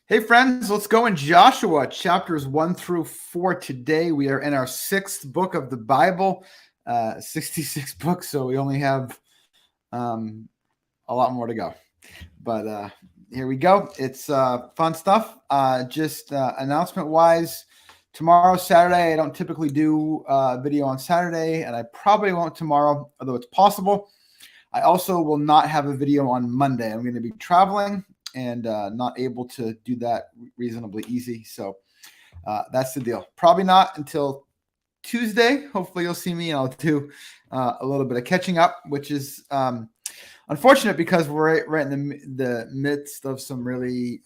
Hey, friends, let's go in Joshua chapters 1 through 4 today. We are in our sixth book of the Bible, 66 books, so we only have a lot more to go. But here we go. It's fun stuff. Just announcement wise, tomorrow, Saturday, I don't typically do a video on Saturday, and I probably won't tomorrow, although it's possible. I also will not have a video on Monday. I'm going to be traveling and not able to do that reasonably easy. So that's the deal. Probably not until Tuesday. Hopefully you'll see me and I'll do a little bit of catching up, which is unfortunate because we're right in the midst of some really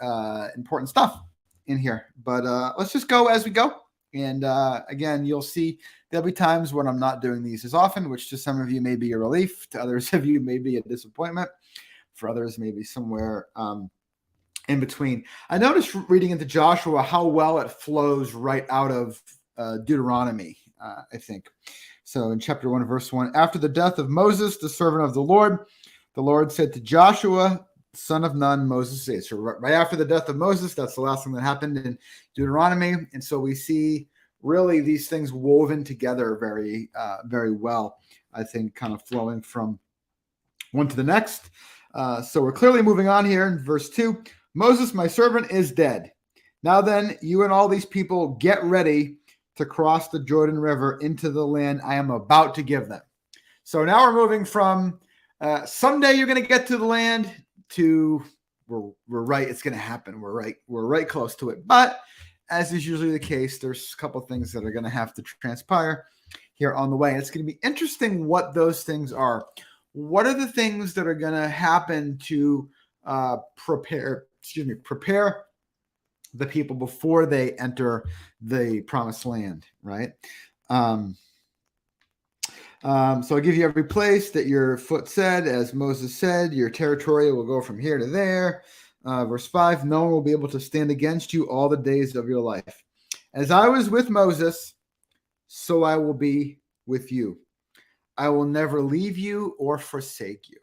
important stuff in here. But let's just go as we go. And again, you'll see there'll be times when I'm not doing these as often, which to some of you may be a relief. To others of you may be a disappointment. For others, maybe somewhere in between. I noticed reading into Joshua how well it flows right out of Deuteronomy, I think. So in chapter 1, verse 1, after the death of Moses, the servant of the Lord said to Joshua, son of Nun, Moses said. So right after the death of Moses, that's the last thing that happened in Deuteronomy. And so we see really these things woven together very, very well, I think, kind of flowing from one to the next. So we're clearly moving on here in verse 2. Moses, my servant, is dead. Now then, you and all these people get ready to cross the Jordan River into the land I am about to give them. So now we're moving from someday you're going to get to the land to we're right, it's going to happen. We're right close to it. But as is usually the case, there's a couple things that are going to have to transpire here on the way. And it's going to be interesting what those things are. What are the things that are going to happen to prepare the people before they enter the promised land, right? So I'll give you every place that your foot said, as Moses said, your territory will go from here to there. Verse 5, no one will be able to stand against you all the days of your life. As I was with Moses, so I will be with you. I will never leave you or forsake you.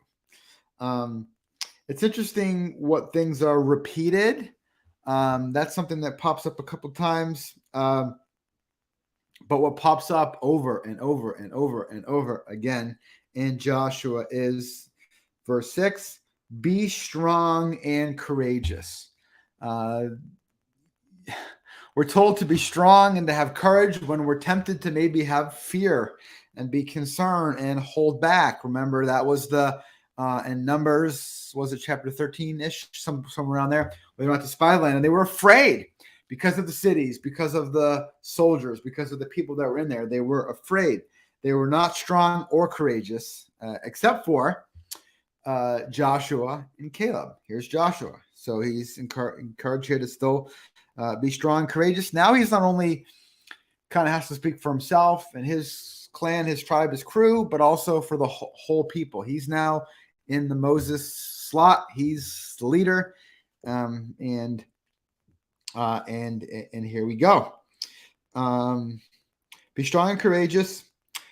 It's interesting what things are repeated. That's something that pops up a couple times. But what pops up over and over and over and over again in Joshua is verse 6, be strong and courageous. We're told to be strong and to have courage when we're tempted to maybe have fear and be concerned and hold back. Remember, that was the in Numbers, was it chapter 13-ish, somewhere around there? They went to spy land and they were afraid because of the cities, because of the soldiers, because of the people that were in there. They were afraid. They were not strong or courageous, except for Joshua and Caleb. Here's Joshua. So he's encouraged here to still be strong and courageous. Now he's not only kind of has to speak for himself and his clan, his tribe, his crew, but also for the whole people. He's now in the Moses slot. He's the leader. And here we go. Be strong and courageous,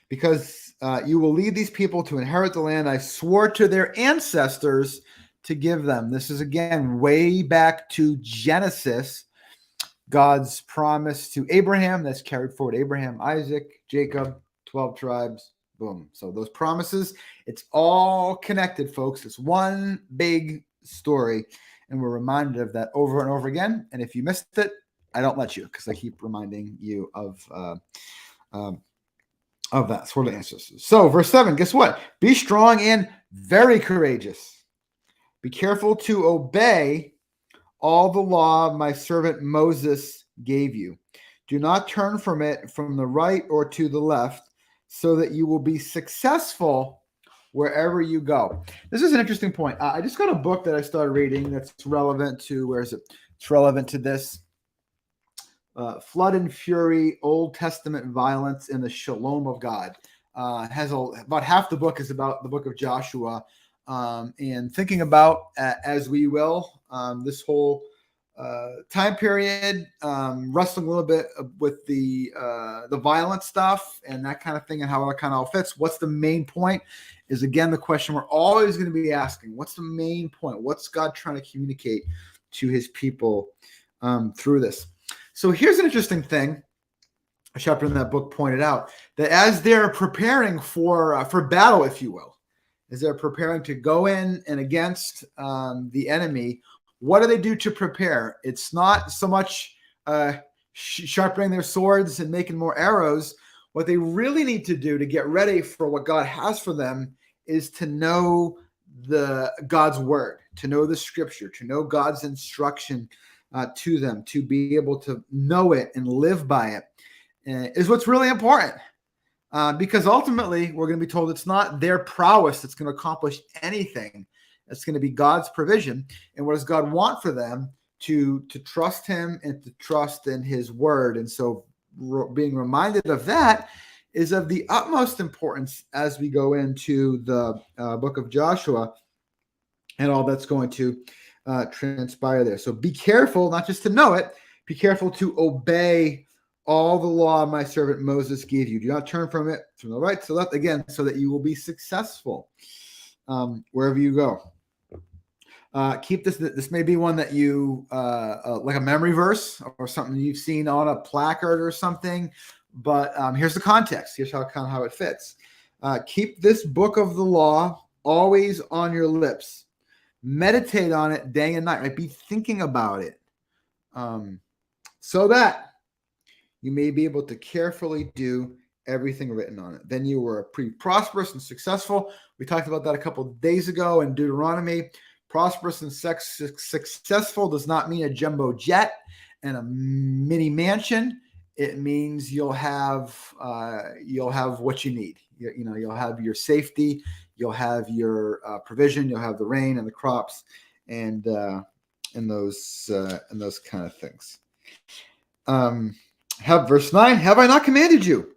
because you will lead these people to inherit the land I swore to their ancestors to give them. This is, again, way back to Genesis, God's promise to Abraham that's carried forward. Abraham, Isaac, Jacob, 12 tribes, boom. So those promises, it's all connected, folks. It's one big story. And we're reminded of that over and over again. And if you missed it, I don't let you, because I keep reminding you of that sort of answers. So verse 7, guess what? Be strong and very courageous. Be careful to obey all the law my servant Moses gave you. Do not turn from it from the right or to the left, so that you will be successful wherever you go. This is an interesting point. I just got a book that I started reading that's relevant to, where is it? It's relevant to this. Flood and Fury, Old Testament Violence and the Shalom of God. About half the book is about the book of Joshua, and thinking about, as we will, this whole time period, wrestling a little bit with the violent stuff and that kind of thing, and how it kind of all fits. What's the main point is, again, the question we're always going to be asking. What's the main point? What's God trying to communicate to his people through this. So here's an interesting thing. A chapter in that book pointed out that as they're preparing for battle, if you will, as they're preparing to go in and against the enemy, what do they do to prepare? It's not so much sharpening their swords and making more arrows. What they really need to do to get ready for what God has for them is to know God's word, to know the scripture, to know God's instruction to them, to be able to know it and live by it, is what's really important. Because ultimately, we're going to be told it's not their prowess that's going to accomplish anything. It's going to be God's provision. And what does God want for them? To trust him and to trust in his word. And so being reminded of that is of the utmost importance as we go into the book of Joshua and all that's going to transpire there. So be careful, not just to know it, be careful to obey all the law my servant Moses gave you. Do not turn from it from the right to the left, again, so that you will be successful wherever you go. Keep this. This may be one that you like a memory verse or something you've seen on a placard or something. But here's the context. Here's how it fits. Keep this book of the law always on your lips. Meditate on it day and night. Right? Be thinking about it, so that you may be able to carefully do everything written on it. Then you were pretty prosperous and successful. We talked about that a couple of days ago in Deuteronomy. Prosperous and successful does not mean a jumbo jet and a mini mansion. It means you'll have what you need. You'll have your safety, you'll have your provision, you'll have the rain and the crops, and those kind of things. Verse 9, have I not commanded you?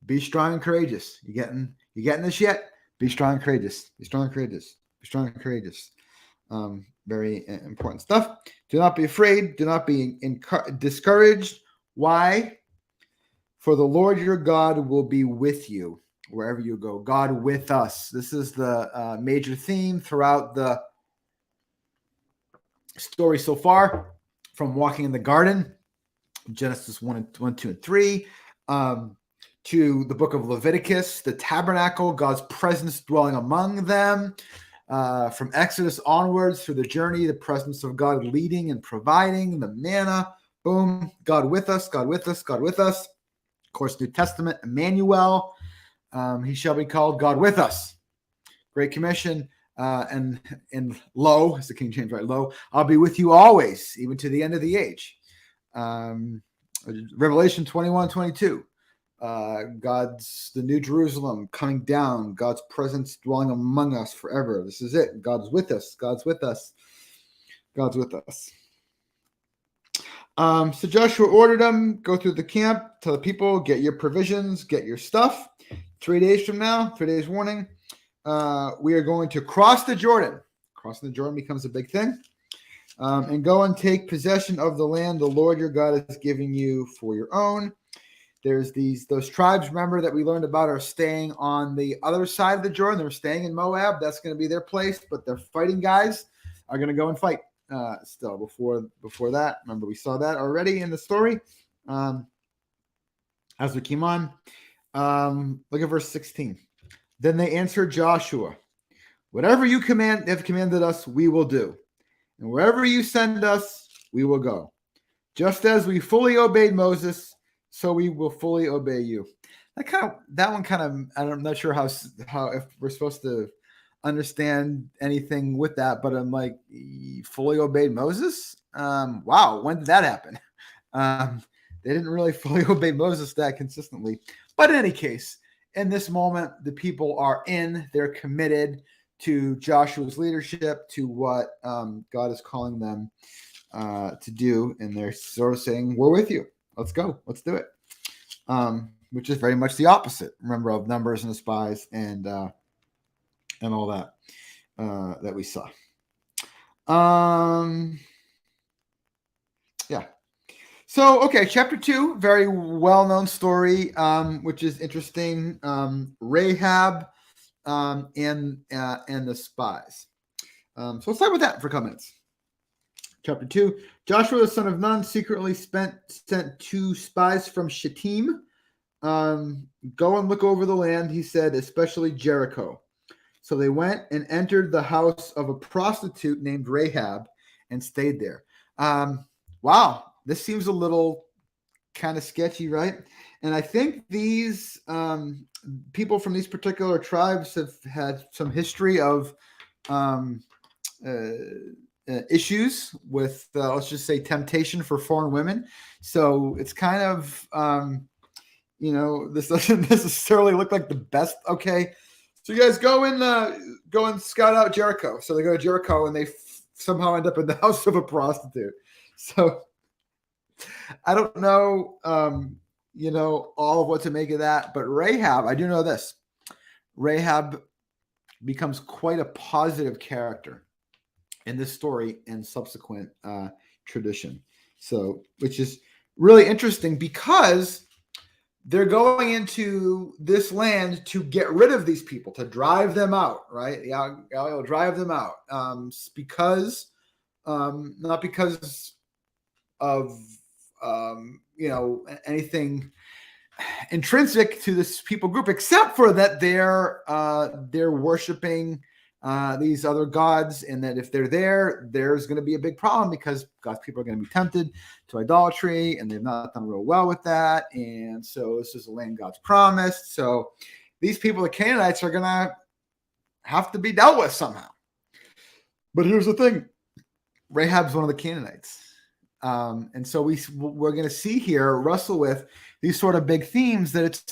Be strong and courageous. You getting this yet? Be strong and courageous. Be strong and courageous. Be strong and courageous. Very important stuff. Do not be afraid. Do not be discouraged. Why? For the Lord your God will be with you wherever you go. God with us. This is the major theme throughout the story so far, from walking in the garden, Genesis 1, 2, and 3, to the book of Leviticus, the tabernacle, God's presence dwelling among them. From Exodus onwards through the journey, the presence of God leading and providing, the manna, boom, God with us, God with us, God with us. Of course, New Testament, Emmanuel, he shall be called God with us. Great Commission, and lo, as the King James, right? Lo, I'll be with you always, even to the end of the age. Revelation 21:22. God's the New Jerusalem coming down, God's presence dwelling among us forever. This is it. God's with us. God's with us. God's with us. So Joshua ordered them, go through the camp, tell the people, get your provisions, get your stuff. 3 days from now, 3 days warning, we are going to cross the Jordan. Crossing the Jordan becomes a big thing. And go and take possession of the land the Lord your God is giving you for your own. There's those tribes, remember, that we learned about are staying on the other side of the Jordan. They're staying in Moab. That's going to be their place, but their fighting guys are going to go and fight still before that. Remember, we saw that already in the story as we came on. Look at verse 16. Then they answered Joshua, whatever you have commanded us, we will do. And wherever you send us, we will go. Just as we fully obeyed Moses, so we will fully obey you. I'm not sure how if we're supposed to understand anything with that, but I'm like, fully obeyed Moses? Wow, when did that happen? They didn't really fully obey Moses that consistently. But in any case, in this moment, the people are they're committed to Joshua's leadership, to what God is calling them to do, and they're sort of saying, we're with you. Let's go. Let's do it. Which is very much the opposite, remember, of Numbers and the spies and all that that we saw. Yeah. So, okay, chapter 2, very well-known story, which is interesting. Rahab and the spies. So let's start with that for comments. chapter 2. Joshua the son of Nun secretly sent 2 spies from Shittim. Go and look over the land, he said, especially Jericho. So they went and entered the house of a prostitute named Rahab and stayed there. Wow, this seems a little kind of sketchy, right? And I think these people from these particular tribes have had some history of issues with, let's just say, temptation for foreign women. So it's kind of, this doesn't necessarily look like the best. Okay, so you guys go and scout out Jericho. So they go to Jericho and they somehow end up in the house of a prostitute. So I don't know, all of what to make of that. But Rahab, I do know this. Rahab becomes quite a positive character in this story and subsequent tradition. So, which is really interesting because they're going into this land to get rid of these people, to drive them out, right? I'll drive them out because, not because of, anything intrinsic to this people group, except for that they're worshiping these other gods, and that if they're there, there's going to be a big problem because God's people are going to be tempted to idolatry, and they've not done real well with that. And so this is a land God's promised. So these people, the Canaanites, are going to have to be dealt with somehow. But here's the thing. Rahab's one of the Canaanites. And so we're going to see here wrestle with these sort of big themes that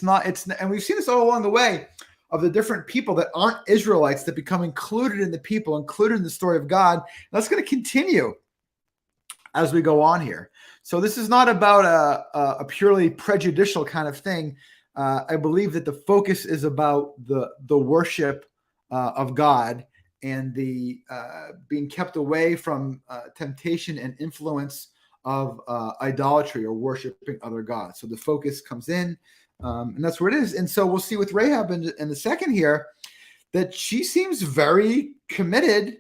and we've seen this all along the way of the different people that aren't Israelites that become included in the people, included in the story of God. And that's going to continue as we go on here. So this is not about a purely prejudicial kind of thing. I believe that the focus is about the worship of God and the being kept away from temptation and influence of idolatry or worshiping other gods. So the focus comes in, and that's where it is. And so we'll see with Rahab in the second here that she seems very committed,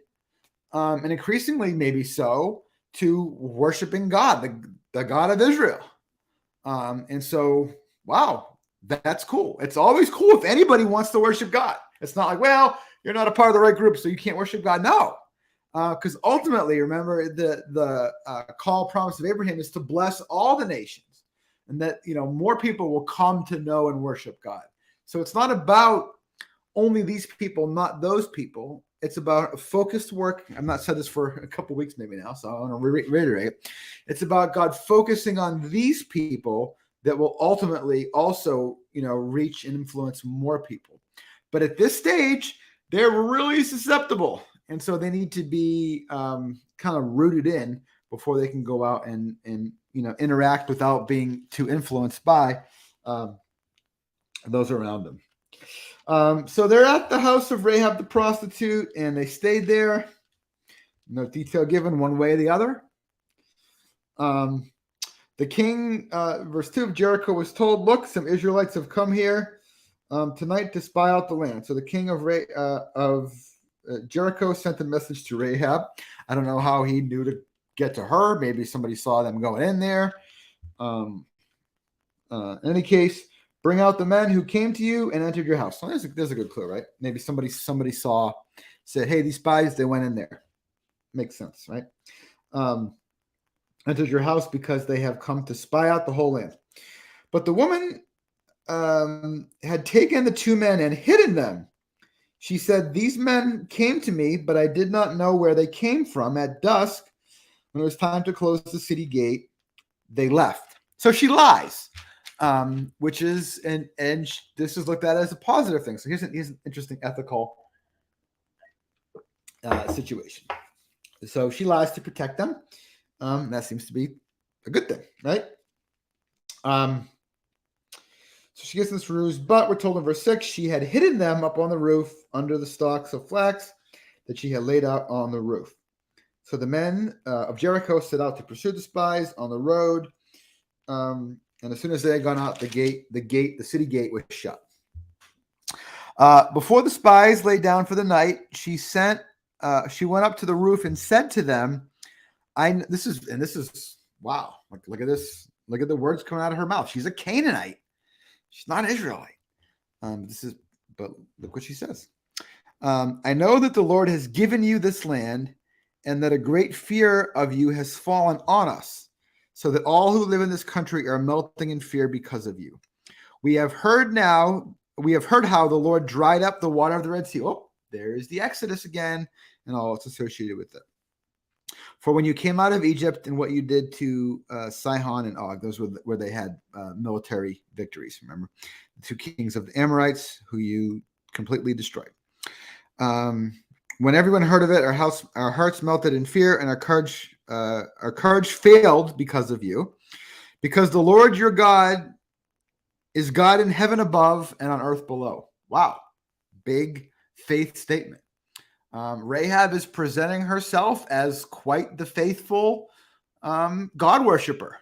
and increasingly maybe so, to worshiping God, the God of Israel. And so, wow, that's cool. It's always cool if anybody wants to worship God. It's not like, well, you're not a part of the right group, so you can't worship God. No, because ultimately, remember, the call promise of Abraham is to bless all the nations, and that more people will come to know and worship God. So it's not about only these people, not those people. It's about a focused work. I've not said this for a couple weeks maybe now, so I want to reiterate. It's about God focusing on these people that will ultimately also, reach and influence more people. But at this stage, they're really susceptible. And so they need to be kind of rooted in before they can go out and interact without being too influenced by those around them. So they're at the house of Rahab the prostitute, and they stayed there. No detail given one way or the other. The king, verse 2 of Jericho, was told, look, some Israelites have come here tonight to spy out the land. So the king of Jericho sent a message to Rahab. I don't know how he knew to get to her. Maybe somebody saw them going in there. In any case, bring out the men who came to you and entered your house. So there's a good clue, right? Maybe somebody said, hey, these spies, they went in there. Makes sense, right? Entered your house because they have come to spy out the whole land. But the woman had taken the 2 men and hidden them. She said, these men came to me, but I did not know where they came from. At dusk, when it was time to close the city gate, they left. So she lies, which is, and this is looked at as a positive thing. So here's an interesting ethical situation. So she lies to protect them. That seems to be a good thing, right? So she gets this ruse, but we're told in verse 6, she had hidden them up on the roof under the stalks of flax that she had laid out on the roof. So the men of Jericho set out to pursue the spies on the road. And as soon as they had gone out, the city gate was shut. Before the spies lay down for the night, she went up to the roof and said to them, this is wow. Look at this. Look at the words coming out of her mouth. She's a Canaanite. She's not an Israelite. But look what she says. I know that the Lord has given you this land, and that a great fear of you has fallen on us, so that all who live in this country are melting in fear because of you. We have heard how the Lord dried up the water of the Red Sea. Oh, there's the Exodus again, and all it's associated with it. For when you came out of Egypt and what you did to Sihon and Og, those were where they had military victories. Remember, the two kings of the Amorites who you completely destroyed. When everyone heard of it, our hearts melted in fear, and our courage failed because of you, because the Lord your God is God in heaven above and on earth below. Wow, big faith statement. Rahab is presenting herself as quite the faithful God worshiper,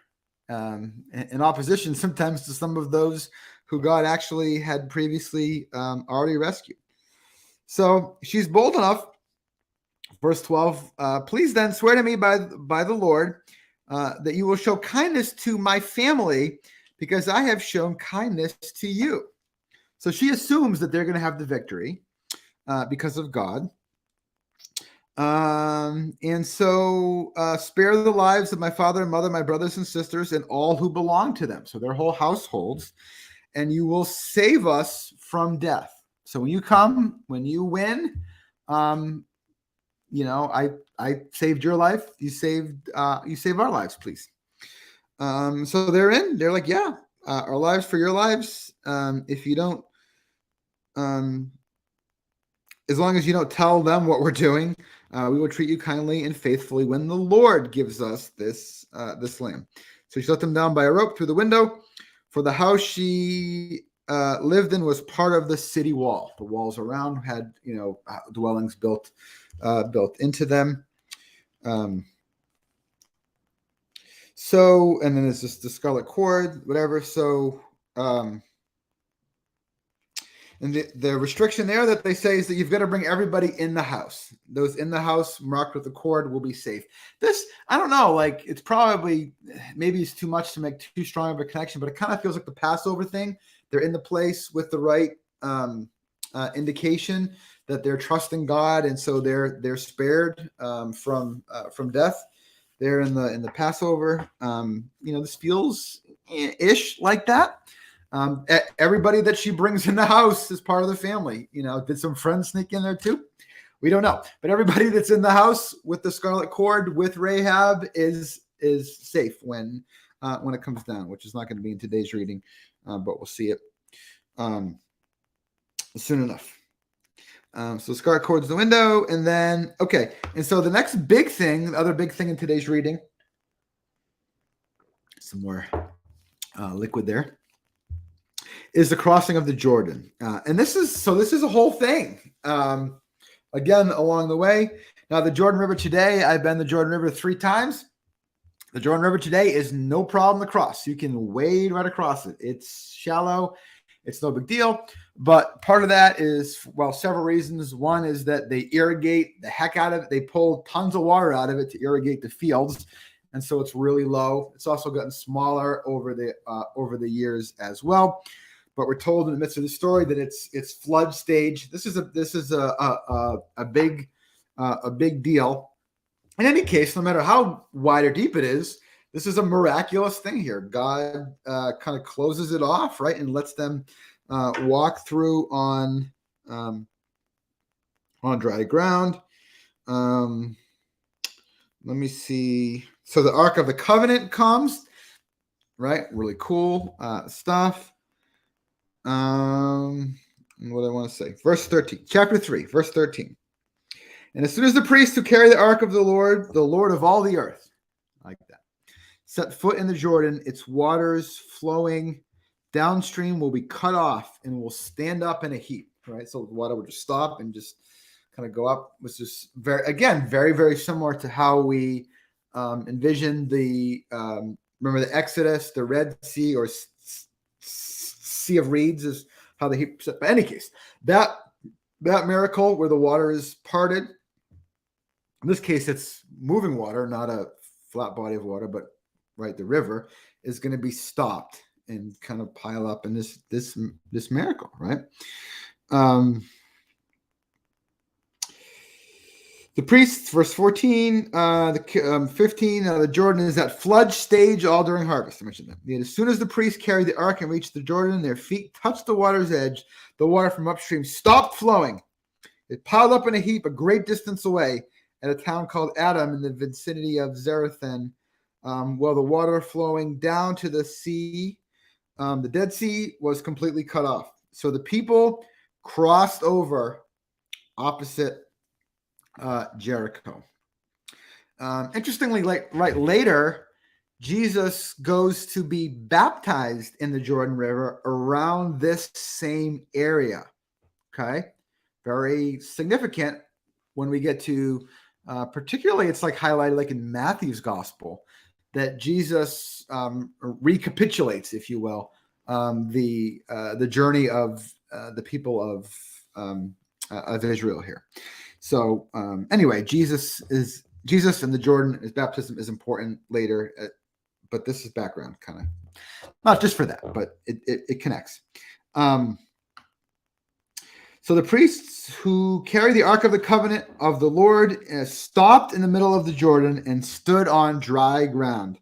in opposition sometimes to some of those who God actually had previously already rescued. So she's bold enough. Verse 12, please then swear to me by the Lord that you will show kindness to my family, because I have shown kindness to you. So she assumes that they're going to have the victory because of God. And so spare the lives of my father and mother, my brothers and sisters, and all who belong to them. So their whole households, and you will save us from death. So when you come, when you win, I saved your life. You save our lives, please. So they're like, yeah, our lives for your lives. If you don't, as long as you don't tell them what we're doing, we will treat you kindly and faithfully when the Lord gives us this land. So she let them down by a rope through the window, for the house she lived in was part of the city wall. The walls around had, dwellings built into them. So, and then there's just the scarlet cord, whatever. So, and the restriction there that they say is that you've got to bring everybody in the house. Those in the house marked with the cord will be safe. This, I don't know, it's probably, maybe it's too much to make too strong of a connection, but it kind of feels like the Passover thing. They're in the place with the right indication that they're trusting God, and so they're spared from death. They're in the Passover. This feels ish like that. Everybody that she brings in the house is part of the family. Did some friends sneak in there too? We don't know. But everybody that's in the house with the scarlet cord with Rahab is safe when it comes down, which is not going to be in today's reading, but we'll see it soon enough. So scarlet cord's the window, and then and so the next big thing, the other big thing in today's reading, some more liquid there, is the crossing of the Jordan. And this is a whole thing. Again, along the way. Now, the Jordan River today, I've been the Jordan River 3 times. The Jordan River today is no problem to cross. You can wade right across it. It's shallow. It's no big deal. But part of that is, several reasons. One is that they irrigate the heck out of it. They pull tons of water out of it to irrigate the fields. And so it's really low. It's also gotten smaller over the years as well. But we're told in the midst of the story that it's flood stage. This is a big deal. In any case, no matter how wide or deep it is, this is a miraculous thing here. God kind of closes it off, right, and lets them walk through on dry ground. Let me see. So the Ark of the Covenant comes, right? Really cool stuff. What do I want to say? Verse 13, chapter 3, verse 13. And as soon as the priests who carry the ark of the Lord of all the earth, like that, set foot in the Jordan, its waters flowing downstream will be cut off and will stand up in a heap, right? So the water will just stop and just kind of go up, which is very, very similar to how we envision remember the Exodus, the Red Sea, or Sea of Reeds is how the heap. But in any case, that miracle where the water is parted. In this case, it's moving water, not a flat body of water, but right, the river is going to be stopped and kind of pile up in this miracle, right? The priests, verse 14, 15, the Jordan is at flood stage all during harvest. I mentioned that. Yet as soon as the priests carried the ark and reached the Jordan, their feet touched the water's edge. The water from upstream stopped flowing. It piled up in a heap a great distance away at a town called Adam in the vicinity of Zarethan, while the water flowing down to the sea, the Dead Sea, was completely cut off. So the people crossed over opposite Jericho. Interestingly, right later, Jesus goes to be baptized in the Jordan River around this same area. Okay, very significant when we get to, particularly, it's like highlighted like in Matthew's gospel, that Jesus recapitulates, if you will, the journey of the people of Israel here. So anyway, Jesus and the Jordan, his baptism is important later, but this is background, kind of, not just for that, but it connects. So the priests who carry the Ark of the Covenant of the Lord stopped in the middle of the Jordan and stood on dry ground,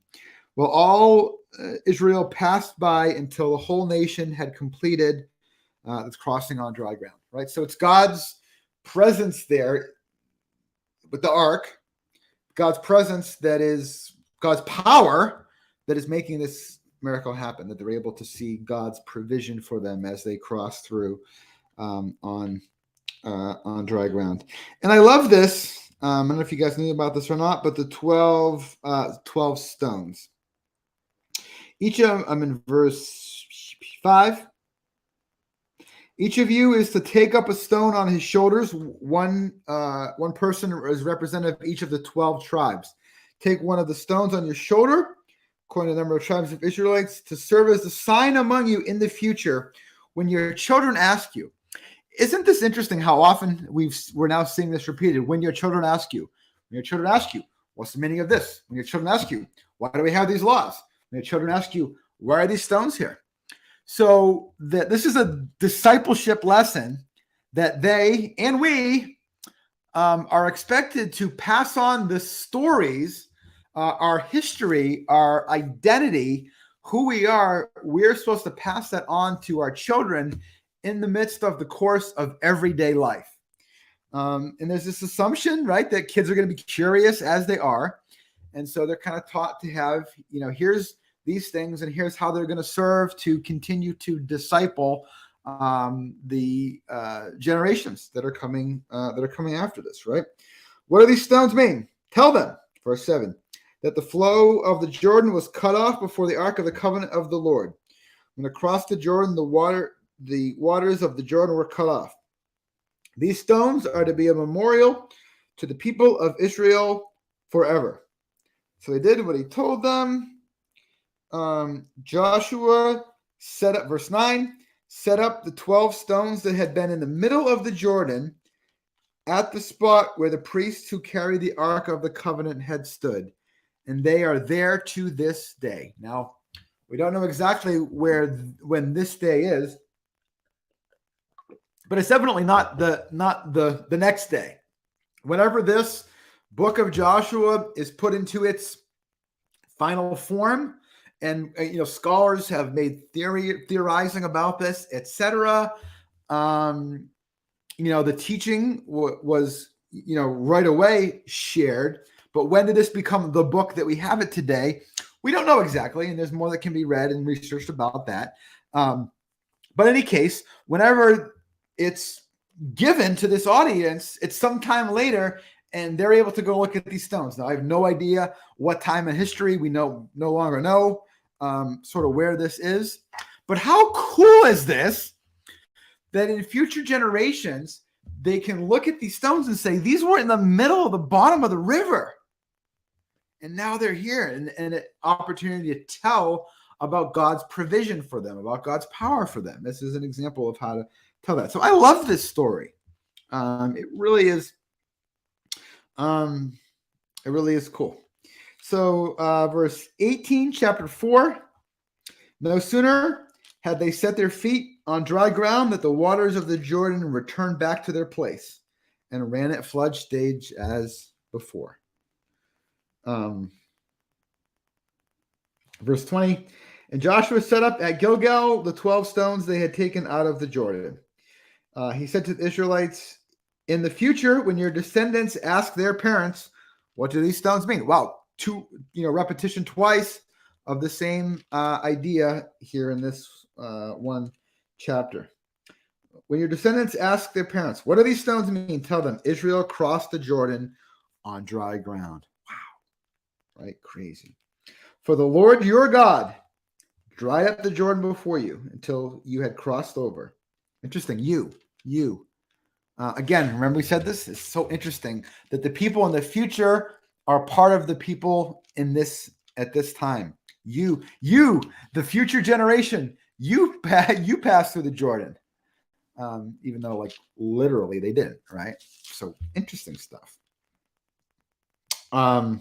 while all Israel passed by until the whole nation had completed its crossing on dry ground. Right, so it's God's presence there with the ark, God's presence, that is God's power, that is making this miracle happen, that they're able to see God's provision for them as they cross through on dry ground. And I love this. I don't know if you guys knew about this or not, but the 12 stones. Each of them, in verse 5. Each of you is to take up a stone on his shoulders. One person is representative of each of the 12 tribes. Take one of the stones on your shoulder, according to the number of tribes of Israelites, to serve as a sign among you in the future when your children ask you. Isn't this interesting how often we're now seeing this repeated? When your children ask you, what's the meaning of this? When your children ask you, why do we have these laws? When your children ask you, why are these stones here? So this is a discipleship lesson that they and we are expected to pass on the stories, our history, our identity, who we are. We're supposed to pass that on to our children in the midst of the course of everyday life. And there's this assumption, right, that kids are going to be curious as they are. And so they're kind of taught to have, here's these things, and here's how they're going to serve to continue to disciple the generations that are coming after this, right? What do these stones mean? Tell them, verse 7, that the flow of the Jordan was cut off before the Ark of the Covenant of the Lord. When across the Jordan, the waters of the Jordan were cut off. These stones are to be a memorial to the people of Israel forever. So they did what he told them. Joshua set up, verse 9, set up the 12 stones that had been in the middle of the Jordan at the spot where the priests who carried the Ark of the Covenant had stood. And they are there to this day. Now, we don't know exactly when this day is, but it's definitely not the next day. Whenever this book of Joshua is put into its final form, and scholars have made theorizing about this, etc. The teaching was right away shared. But when did this become the book that we have it today? We don't know exactly, and there's more that can be read and researched about that. But in any case, whenever it's given to this audience, it's sometime later, and they're able to go look at these stones. Now, I have no idea what time in history. We no longer know sort of where this is. But how cool is this that in future generations, they can look at these stones and say, these were in the middle of the bottom of the river. And now they're here, and an opportunity to tell about God's provision for them, about God's power for them. This is an example of how to tell that. So I love this story. It really is. It really is cool. So verse 18, chapter 4. No sooner had they set their feet on dry ground that the waters of the Jordan returned back to their place and ran at flood stage as before. Verse 20. And Joshua set up at Gilgal the 12 stones they had taken out of the Jordan. He said to the Israelites, in the future, when your descendants ask their parents, what do these stones mean? Wow, repetition twice of the same idea here in this one chapter. When your descendants ask their parents, what do these stones mean? Tell them, Israel crossed the Jordan on dry ground. Wow. Right? Crazy. For the Lord your God dried up the Jordan before you until you had crossed over. Interesting. You. Again, remember we said this? It's so interesting that the people in the future are part of the people in this at this time. You, the future generation, you pass through the Jordan. Even though like literally they didn't, right? So interesting stuff. The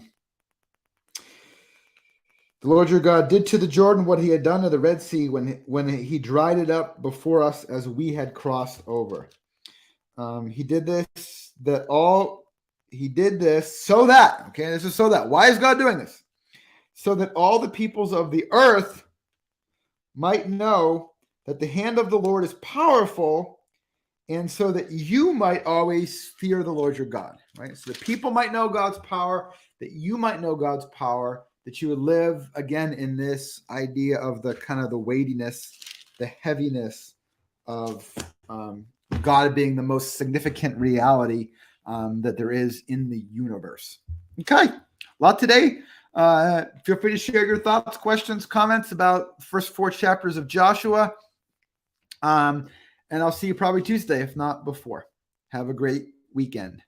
Lord your God did to the Jordan what he had done to the Red Sea when he dried it up before us as we had crossed over. He did this so that, okay, this is so that. Why is God doing this? So that all the peoples of the earth might know that the hand of the Lord is powerful, and so that you might always fear the Lord your God, right? So the people might know God's power, that you might know God's power, that you would live again in this idea of the kind of the weightiness, the heaviness of God being the most significant reality that there is in the universe. Okay, a lot today. Feel free to share your thoughts, questions, comments about the first 4 chapters of Joshua. And I'll see you probably Tuesday, if not before. Have a great weekend.